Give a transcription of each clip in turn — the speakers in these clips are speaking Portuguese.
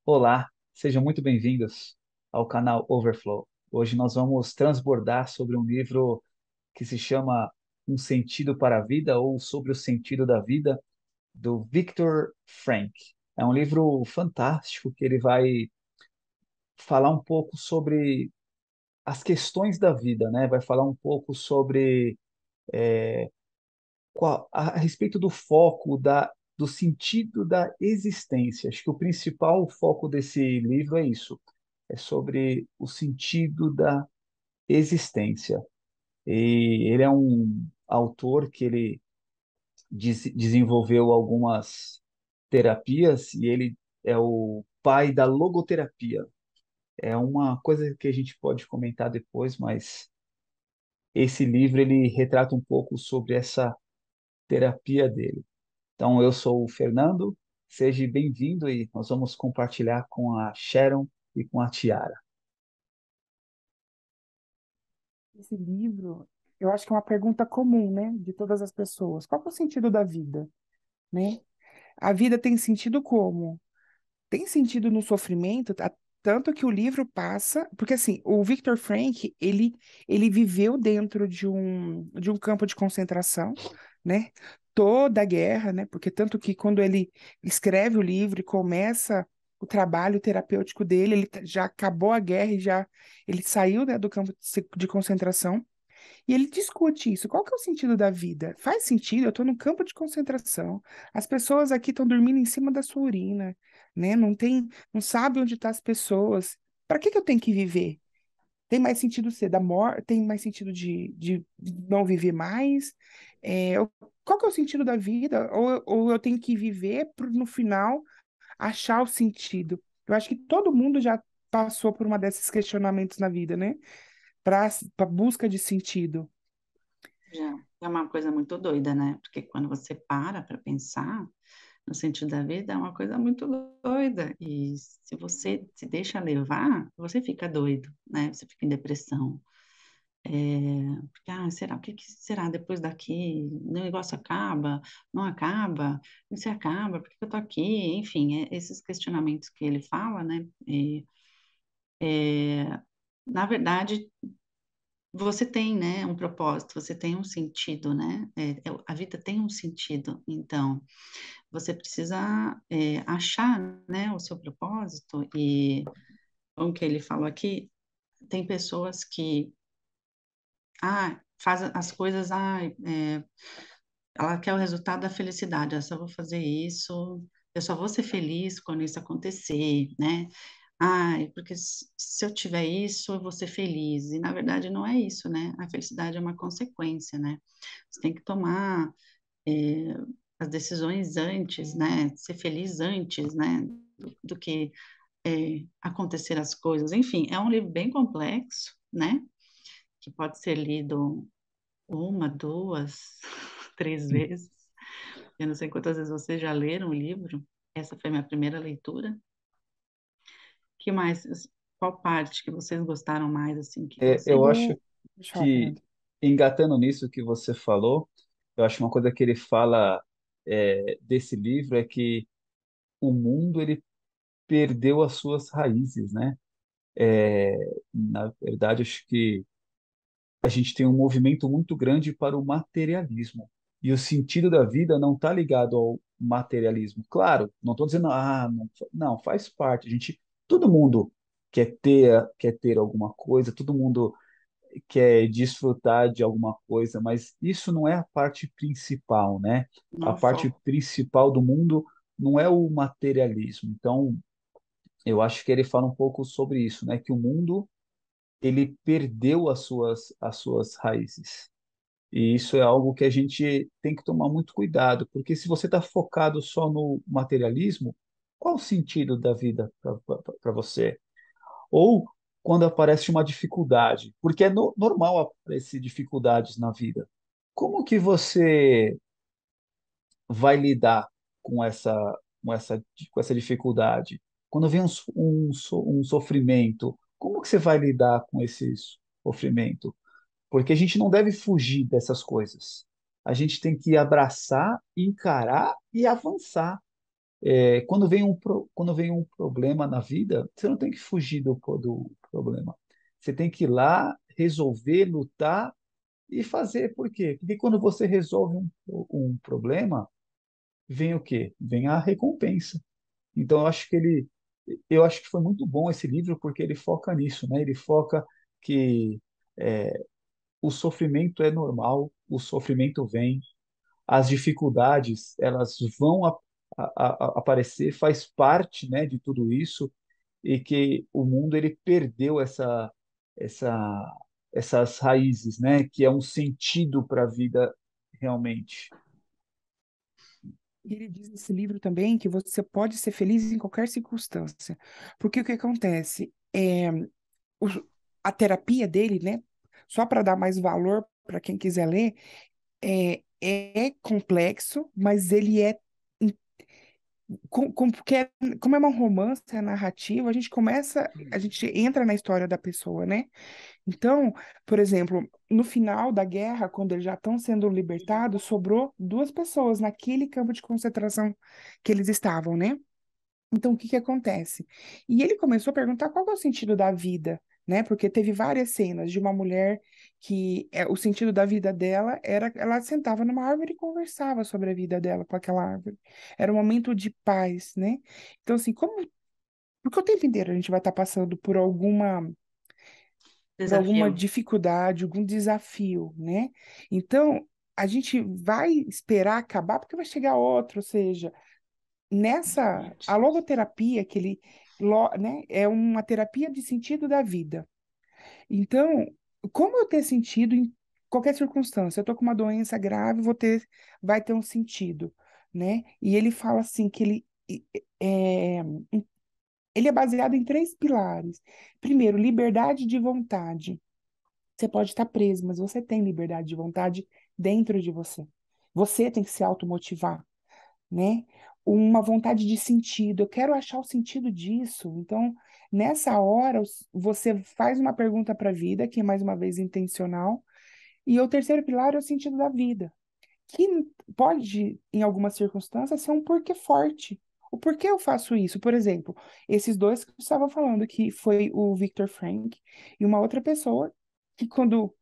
Olá, sejam muito bem-vindos ao canal Overflow. Hoje nós vamos transbordar sobre um livro que se chama Um Sentido para a Vida ou Sobre o Sentido da Vida, do Viktor Frankl. É um livro fantástico que ele vai falar um pouco sobre as questões da vida, né? Vai falar um pouco sobre a respeito do foco do sentido da existência. Acho que o principal foco desse livro é isso, é sobre o sentido da existência. E ele é um autor que ele desenvolveu algumas terapias e ele é o pai da logoterapia. É uma coisa que a gente pode comentar depois, mas esse livro ele retrata um pouco sobre essa terapia dele. Então, eu sou o Fernando, seja bem-vindo e nós vamos compartilhar com a Sharon e com a Tiara. Esse livro, eu acho que é uma pergunta comum, né, de todas as pessoas. Qual que é o sentido da vida, né? A vida tem sentido como? Tem sentido no sofrimento, tanto que o livro passa, porque assim, o Viktor Frankl, ele viveu dentro de um campo de concentração, né? Toda a guerra, né? Porque tanto que quando ele escreve o livro e começa o trabalho terapêutico dele, já acabou a guerra e já ele saiu, né, do campo de concentração. E ele discute isso. Qual que é o sentido da vida? Faz sentido? Eu estou num campo de concentração. As pessoas aqui estão dormindo em cima da sua urina, né? Não sabe onde estão as pessoas. Para que eu tenho que viver? Tem mais sentido ser da morte? Tem mais sentido de não viver mais? Qual que é o sentido da vida? Ou eu tenho que viver para no final achar o sentido? Eu acho que todo mundo já passou por uma desses questionamentos na vida, né? Para busca de sentido. Já é uma coisa muito doida, né? Porque quando você para pensar no sentido da vida, é uma coisa muito doida. E se você se deixa levar, você fica doido, né? Você fica em depressão. É, porque, será? O que que será depois daqui? O negócio acaba? Não acaba? E se acaba? Por que que eu tô aqui? Enfim, esses questionamentos que ele fala, né? Na verdade, você tem, né, um propósito, você tem um sentido, né? A vida tem um sentido. Então, você precisa achar, né, o seu propósito. E como que ele falou aqui, tem pessoas que fazem as coisas, ela quer o resultado da felicidade. Eu só vou fazer isso, eu só vou ser feliz quando isso acontecer, né? Porque se eu tiver isso, eu vou ser feliz. E na verdade não é isso, né? A felicidade é uma consequência, né? Você tem que tomar é, as decisões antes, né? Ser feliz antes, né? Do que acontecer as coisas. Enfim, é um livro bem complexo, né? Que pode ser lido uma, duas, três vezes. Eu não sei quantas vezes vocês já leram o livro. Essa foi a minha primeira leitura. Que mais? Qual parte que vocês gostaram mais, assim, que você... Eu acho Deixa eu falar, que, Fernando. engatando nisso que você falou, eu acho uma coisa que ele fala desse livro é que o mundo ele perdeu as suas raízes, né? Na verdade, acho que a gente tem um movimento muito grande para o materialismo. E o sentido da vida não está ligado ao materialismo. Claro, não estou dizendo, não, não, faz parte. Todo mundo quer ter alguma coisa, todo mundo quer desfrutar de alguma coisa, mas isso não é a parte principal, né? Não A é o parte foco. principal do mundo não é o materialismo. Então, eu acho que ele fala um pouco sobre isso, né? Que o mundo ele perdeu as suas raízes. E isso é algo que a gente tem que tomar muito cuidado, porque se você está focado só no materialismo, qual o sentido da vida para você? Ou quando aparece uma dificuldade, porque é normal aparecer dificulddes na vida. Como que você vai lidar com com com essa dificuldade? Quando vem um sofrimento, como que você vai lidar com esse sofrimento? Porque a gente não deve fugir dessas coisas. A gente tem que abraçar, encarar e avançar. Quando vem um problema na vida, você não tem que fugir do problema. Você tem que ir lá, resolver, lutar e fazer. Por quê? Porque quando você resolve um problema, vem o quê? Vem a recompensa. Então, eu acho que foi muito bom esse livro porque ele foca nisso, né? Ele foca que é, o sofrimento é normal, o sofrimento vem, as dificuldades elas vão aparecer, faz parte, né, de tudo isso e que o mundo ele perdeu essa essas raízes, né, que é um sentido para a vida realmente. E ele diz nesse livro também que você pode ser feliz em qualquer circunstância. Porque o que acontece? O- a terapia dele, né? Só para dar mais valor para quem quiser ler, é complexo, mas ele é. Porque como é um romance, é narrativo, a gente entra na história da pessoa, né? Então, por exemplo, no final da guerra, quando eles já estão sendo libertados, sobrou duas pessoas naquele campo de concentração que eles estavam, né? Então, o que que acontece? E ele começou a perguntar qual que é o sentido da vida, né? Porque teve várias cenas de uma mulher que o sentido da vida dela era ela sentava numa árvore e conversava sobre a vida dela com aquela árvore. Era um momento de paz, né? Então, assim, porque o tempo inteiro a gente vai estar passando por alguma Desafio. dificuldade, algum desafio, né? Então, a gente vai esperar acabar porque vai chegar outro, ou seja, a Exatamente. logoterapia né, é uma terapia de sentido da vida. Então, como eu ter sentido em qualquer circunstância? Eu tô com uma doença grave, vai ter um sentido, né? E ele fala assim que é, ele é baseado em três pilares. Primeiro, liberdade de vontade. Você pode estar preso, mas você tem liberdade de vontade dentro de você. Você tem que se automotivar, né? Uma vontade de sentido. Eu quero achar o sentido disso. Então, nessa hora, você faz uma pergunta para a vida, que é mais uma vez intencional. E o terceiro pilar é o sentido da vida, que pode, em algumas circunstâncias, ser um porquê forte. O porquê eu faço isso? Por exemplo, esses dois que eu estava falando, que foi o Viktor Frank e uma outra pessoa que quando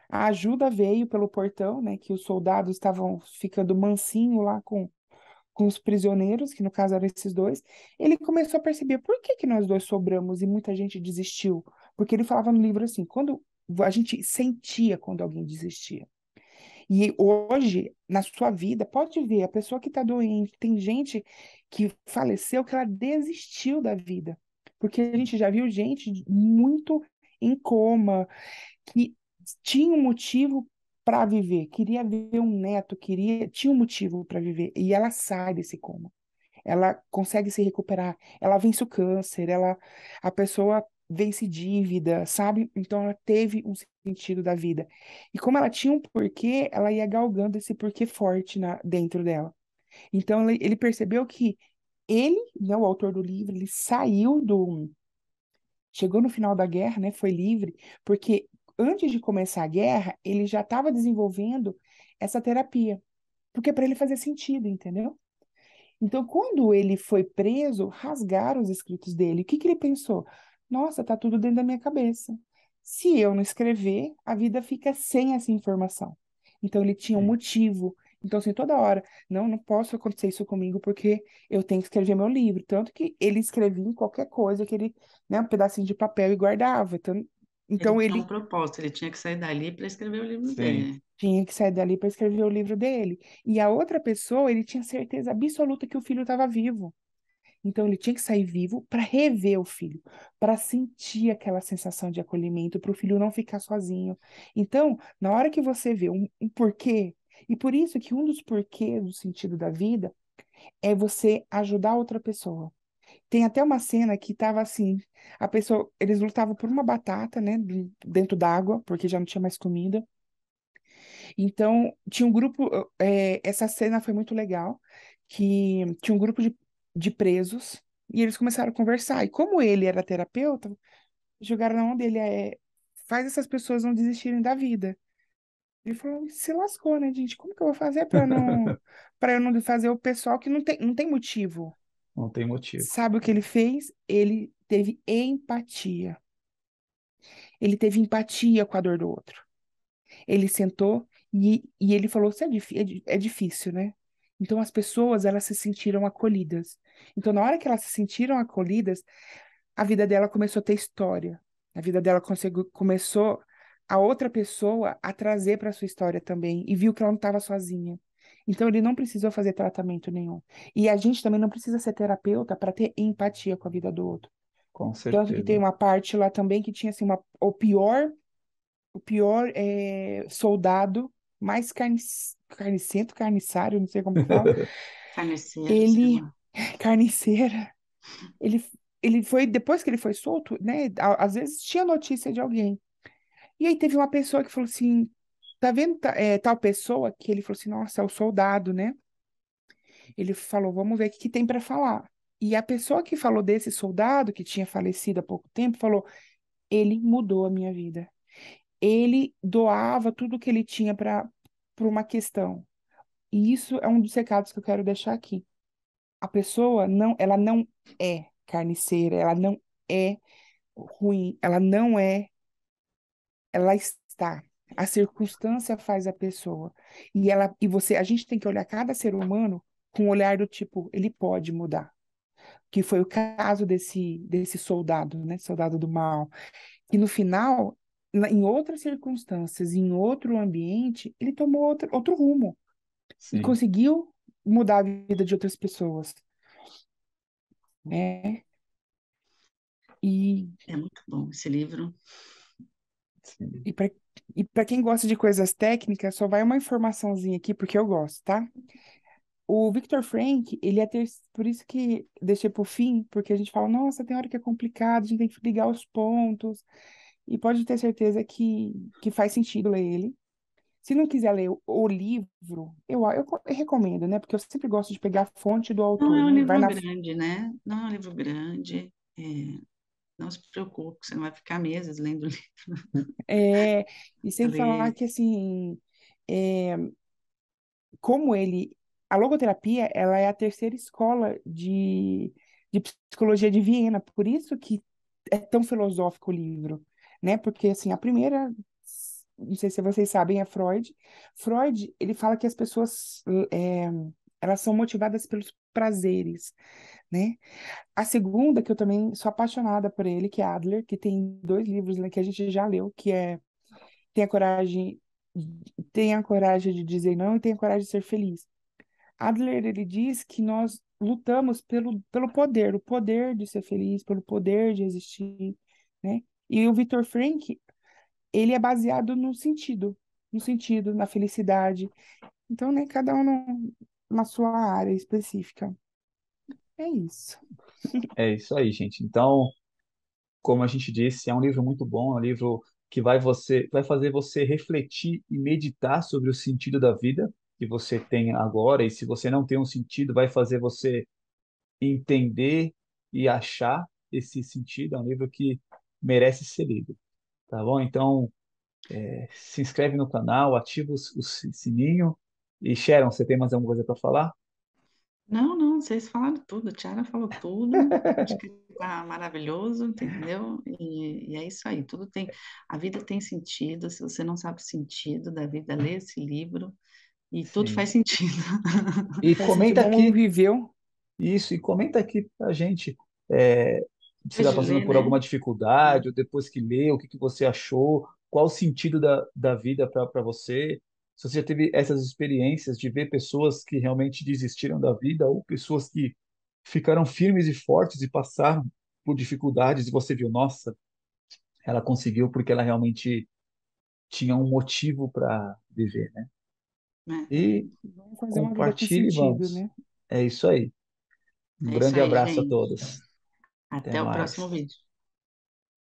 a ajuda veio pelo portão, né, que os soldados estavam ficando mansinho lá com os prisioneiros, que no caso eram esses dois, ele começou a perceber por que que nós dois sobramos e muita gente desistiu. Porque ele falava no livro assim, quando a gente sentia quando alguém desistia. E hoje, na sua vida, pode ver, a pessoa que está doente, tem gente que faleceu que ela desistiu da vida. Porque a gente já viu gente muito em coma, que tinha um motivo para viver, queria ver um neto, tinha um motivo para viver, e ela sai desse coma. Ela consegue se recuperar, ela vence o câncer, a pessoa vence dívida, sabe? Então ela teve um sentido da vida. E como ela tinha um porquê, ela ia galgando esse porquê forte dentro dela. Então ele percebeu que ele, né, o autor do livro, ele chegou no final da guerra, né, foi livre, porque antes de começar a guerra, ele já estava desenvolvendo essa terapia, porque para ele fazia sentido, entendeu? Então, quando ele foi preso, rasgaram os escritos dele. O que que ele pensou? Nossa, tá tudo dentro da minha cabeça. Se eu não escrever, a vida fica sem essa informação. Então, ele tinha um Sim, motivo. Então, assim, toda hora, não posso acontecer isso comigo porque eu tenho que escrever meu livro. Tanto que ele escrevia em qualquer coisa que ele, né, um pedacinho de papel e guardava. Ele Então tinha um ele propósito, ele tinha que sair dali para escrever o livro sim, dele. tinha que sair dali para escrever o livro dele. E a outra pessoa, ele tinha certeza absoluta que o filho estava vivo. Então ele tinha que sair vivo para rever o filho, para sentir aquela sensação de acolhimento, para o filho não ficar sozinho. Então, na hora que você vê um porquê, e por isso que um dos porquês do sentido da vida é você ajudar outra pessoa. Tem até uma cena que tava assim, eles lutavam por uma batata, né, dentro d'água, porque já não tinha mais comida. Então, tinha um grupo, essa cena foi muito legal, que tinha um grupo de presos e eles começaram a conversar. E como ele era terapeuta, jogaram na mão dele, faz essas pessoas não desistirem da vida. Ele falou, se lascou, né, gente? Como que eu vou fazer para eu não fazer o pessoal que não tem motivo? Não tem motivo. Sabe o que ele fez? Ele teve empatia. Ele teve empatia com a dor do outro. Ele sentou e ele falou: "Isso é difícil, né?" Então as pessoas, elas se sentiram acolhidas. Então, na hora que elas se sentiram acolhidas, a vida dela começou a ter história. A vida dela começou a outra pessoa a trazer para sua história também e viu que ela não estava sozinha. Então ele não precisou fazer tratamento nenhum. E a gente também não precisa ser terapeuta para ter empatia com a vida do outro. Com Tanto que tem certeza. uma parte lá também que tinha assim o pior soldado, mais carnicento, carniçário, não sei como que fala. Carneceiro, sei Ele, lá. carniceira, ele, ele foi, depois que ele foi solto, né? Às vezes tinha notícia de alguém. E aí teve uma pessoa que falou assim: "Tá vendo tal pessoa?" Que ele falou assim: "Nossa, é o soldado, né?" Ele falou: "Vamos ver o que que tem para falar." E a pessoa que falou desse soldado, que tinha falecido há pouco tempo, falou: "Ele mudou a minha vida. Ele doava tudo que ele tinha para uma questão." E isso é um dos recados que eu quero deixar aqui. A pessoa não, ela não é carniceira, ela não é ruim, ela não é, ela está. A circunstância faz a pessoa. A gente tem que olhar cada ser humano com o olhar do tipo, ele pode mudar. Que foi o caso desse soldado, né? Soldado do mal. E no final, em outras circunstâncias, em outro ambiente, ele tomou outro rumo e Sim, conseguiu mudar a vida de outras pessoas, né? E, É muito bom esse livro. sim. e para e para quem gosta de coisas técnicas, só vai uma informaçãozinha aqui, porque eu gosto, tá? O Viktor Frank, ele é por isso que deixei por fim, porque a gente fala, nossa, tem hora que é complicado, a gente tem que ligar os pontos, e pode ter certeza que faz sentido ler ele. Se não quiser ler o livro, eu recomendo, né? Porque eu sempre gosto de pegar a fonte do Não autor, é um né? Vai livro na. grande, né? Não é um livro grande. Não se preocupe, você não vai ficar meses lendo o livro. É, e sem falar Ali, que, assim, é, como ele. A logoterapia, ela é a terceira escola de psicologia de Viena, por isso que é tão filosófico o livro, né? Porque, assim, a primeira, não sei se vocês sabem, é Freud. Freud, ele fala que as pessoas, é, elas são motivadas pelos prazeres, né? A segunda, que eu também sou apaixonada por ele, que é Adler, que tem dois livros, né, que a gente já leu, que é Tenha Coragem, Tenha Coragem de Dizer Não e Tenha Coragem de Ser Feliz. Adler, ele diz que nós lutamos pelo poder, o poder de ser feliz, pelo poder de existir, né? E o Viktor Frankl, ele é baseado no sentido, na felicidade. Então, né, cada um na sua área específica. É isso. É isso aí, gente. Então, como a gente disse, é um livro muito bom, é um livro que vai fazer você refletir e meditar sobre o sentido da vida que você tem agora, e se você não tem um sentido, vai fazer você entender e achar esse sentido. É um livro que merece ser lido, tá bom? Então, se inscreve no canal, ativa o sininho. E Sharon, você tem mais alguma coisa para falar? não, vocês falaram tudo, a Tiara falou tudo, acho que tá maravilhoso, entendeu? E é isso aí, tudo tem, a vida tem sentido, se você não sabe o sentido da vida, lê esse livro e tudo faz Sim. sentido. E Faz sentido. comenta Vamos aqui viver. isso, e comenta aqui pra gente é, se Depois está de passando ler, por né? alguma dificuldade, ou depois que leu, o que que você achou, qual o sentido da vida para você. Se você já teve essas experiências de ver pessoas que realmente desistiram da vida, ou pessoas que ficaram firmes e fortes e passaram por dificuldades, e você viu, nossa, ela conseguiu porque ela realmente tinha um motivo para viver, né? É, E Vamos fazer uma vida com compartilhe e sentido, vamos. né? É isso aí. Um é isso grande aí, abraço a gente. todos. Até Até o próximo mais. vídeo.